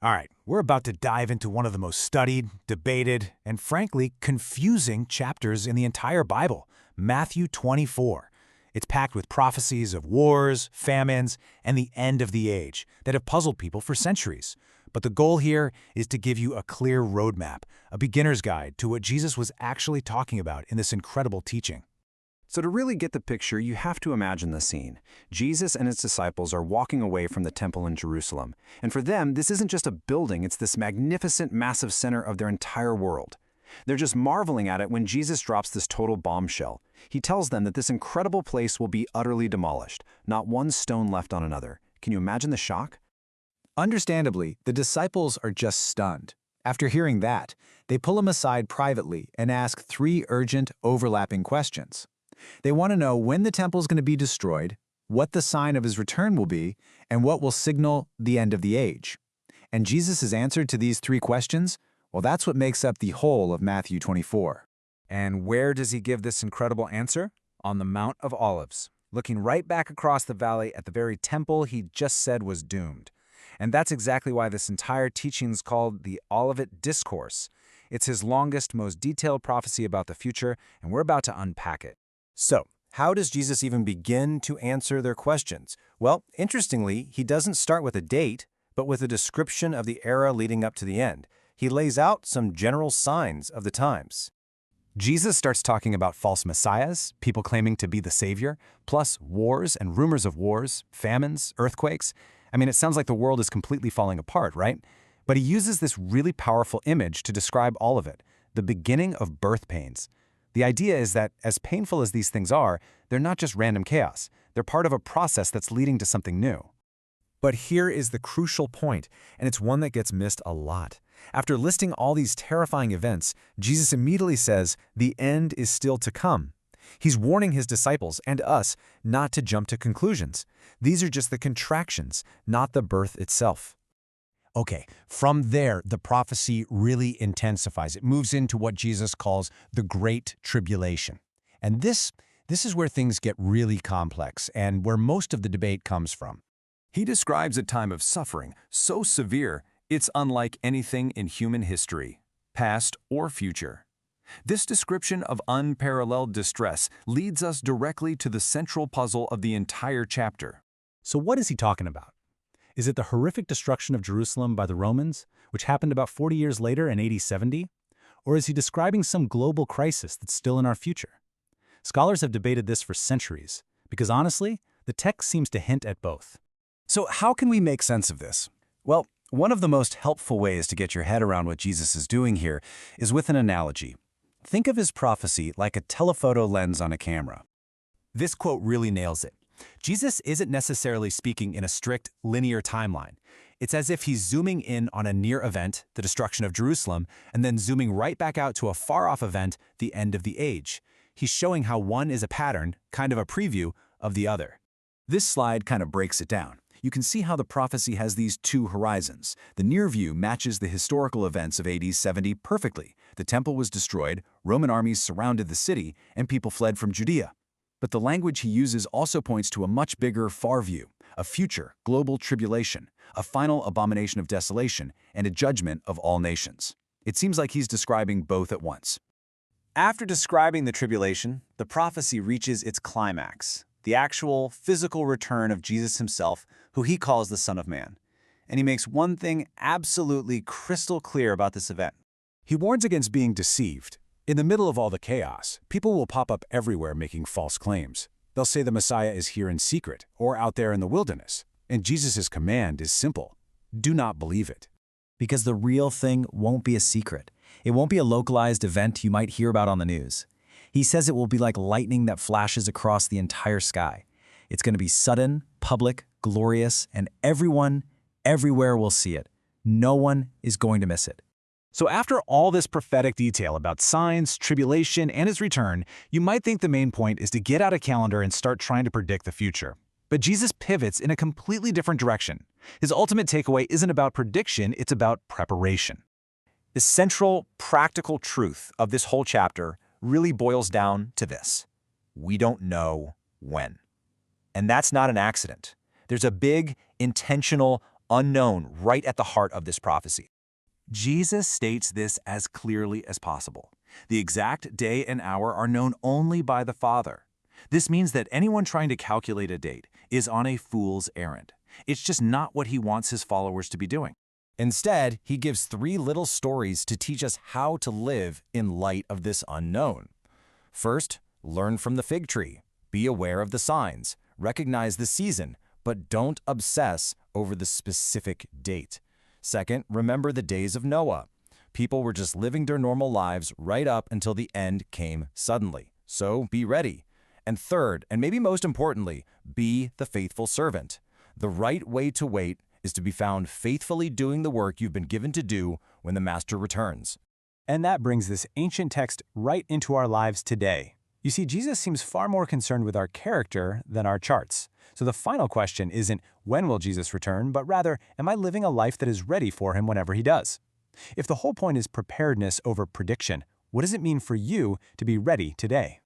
All right, we're about to dive into one of the most studied, debated, and frankly, confusing chapters in the entire Bible, Matthew 24. It's packed with prophecies of wars, famines, and the end of the age that have puzzled people for centuries. But the goal here is to give you a clear roadmap, a beginner's guide to what Jesus was actually talking about in this incredible teaching. So to really get the picture, you have to imagine the scene. Jesus and his disciples are walking away from the temple in Jerusalem. And for them, this isn't just a building, it's this magnificent, massive center of their entire world. They're just marveling at it when Jesus drops this total bombshell. He tells them that this incredible place will be utterly demolished, not one stone left on another. Can you imagine the shock? Understandably, the disciples are just stunned. After hearing that, they pull him aside privately and ask three urgent, overlapping questions. They want to know when the temple is going to be destroyed, what the sign of his return will be, and what will signal the end of the age. And Jesus' answer to these three questions, well, that's what makes up the whole of Matthew 24. And where does he give this incredible answer? On the Mount of Olives, looking right back across the valley at the very temple he just said was doomed. And that's exactly why this entire teaching is called the Olivet Discourse. It's his longest, most detailed prophecy about the future, and we're about to unpack it. So, how does Jesus even begin to answer their questions? Well, interestingly, he doesn't start with a date, but with a description of the era leading up to the end. He lays out some general signs of the times. Jesus starts talking about false messiahs, people claiming to be the savior, plus wars and rumors of wars, famines, earthquakes. I mean, it sounds like the world is completely falling apart, right? But he uses this really powerful image to describe all of it, the beginning of birth pains. The idea is that, as painful as these things are, they're not just random chaos. They're part of a process that's leading to something new. But here is the crucial point, and it's one that gets missed a lot. After listing all these terrifying events, Jesus immediately says, the end is still to come. He's warning his disciples and us not to jump to conclusions. These are just the contractions, not the birth itself. Okay, from there, the prophecy really intensifies. It moves into what Jesus calls the Great Tribulation. And this is where things get really complex and where most of the debate comes from. He describes a time of suffering so severe, it's unlike anything in human history, past or future. This description of unparalleled distress leads us directly to the central puzzle of the entire chapter. So what is he talking about? Is it the horrific destruction of Jerusalem by the Romans, which happened about 40 years later in AD 70? Or is he describing some global crisis that's still in our future? Scholars have debated this for centuries, because honestly, the text seems to hint at both. So how can we make sense of this? Well, one of the most helpful ways to get your head around what Jesus is doing here is with an analogy. Think of his prophecy like a telephoto lens on a camera. This quote really nails it. Jesus isn't necessarily speaking in a strict, linear timeline. It's as if he's zooming in on a near event, the destruction of Jerusalem, and then zooming right back out to a far-off event, the end of the age. He's showing how one is a pattern, kind of a preview, of the other. This slide kind of breaks it down. You can see how the prophecy has these two horizons. The near view matches the historical events of AD 70 perfectly. The temple was destroyed, Roman armies surrounded the city, and people fled from Judea. But the language he uses also points to a much bigger far view, a future global tribulation, a final abomination of desolation, and a judgment of all nations. It seems like he's describing both at once. After describing the tribulation, the prophecy reaches its climax, the actual physical return of Jesus himself, who he calls the Son of Man. And he makes one thing absolutely crystal clear about this event. He warns against being deceived. In the middle of all the chaos, people will pop up everywhere making false claims. They'll say the Messiah is here in secret or out there in the wilderness. And Jesus' command is simple. Do not believe it. Because the real thing won't be a secret. It won't be a localized event you might hear about on the news. He says it will be like lightning that flashes across the entire sky. It's going to be sudden, public, glorious, and everyone, everywhere will see it. No one is going to miss it. So after all this prophetic detail about signs, tribulation, and his return, you might think the main point is to get out a calendar and start trying to predict the future. But Jesus pivots in a completely different direction. His ultimate takeaway isn't about prediction, it's about preparation. The central, practical truth of this whole chapter really boils down to this. We don't know when. And that's not an accident. There's a big, intentional, unknown, right at the heart of this prophecy. Jesus states this as clearly as possible. The exact day and hour are known only by the Father. This means that anyone trying to calculate a date is on a fool's errand. It's just not what he wants his followers to be doing. Instead, he gives 3 little stories to teach us how to live in light of this unknown. First, learn from the fig tree. Be aware of the signs. Recognize the season, but don't obsess over the specific date. Second, remember the days of Noah. People were just living their normal lives right up until the end came suddenly. So be ready. And third, and maybe most importantly, be the faithful servant. The right way to wait is to be found faithfully doing the work you've been given to do when the Master returns. And that brings this ancient text right into our lives today. You see, Jesus seems far more concerned with our character than our charts. So the final question isn't, when will Jesus return, but rather, am I living a life that is ready for him whenever he does? If the whole point is preparedness over prediction, what does it mean for you to be ready today?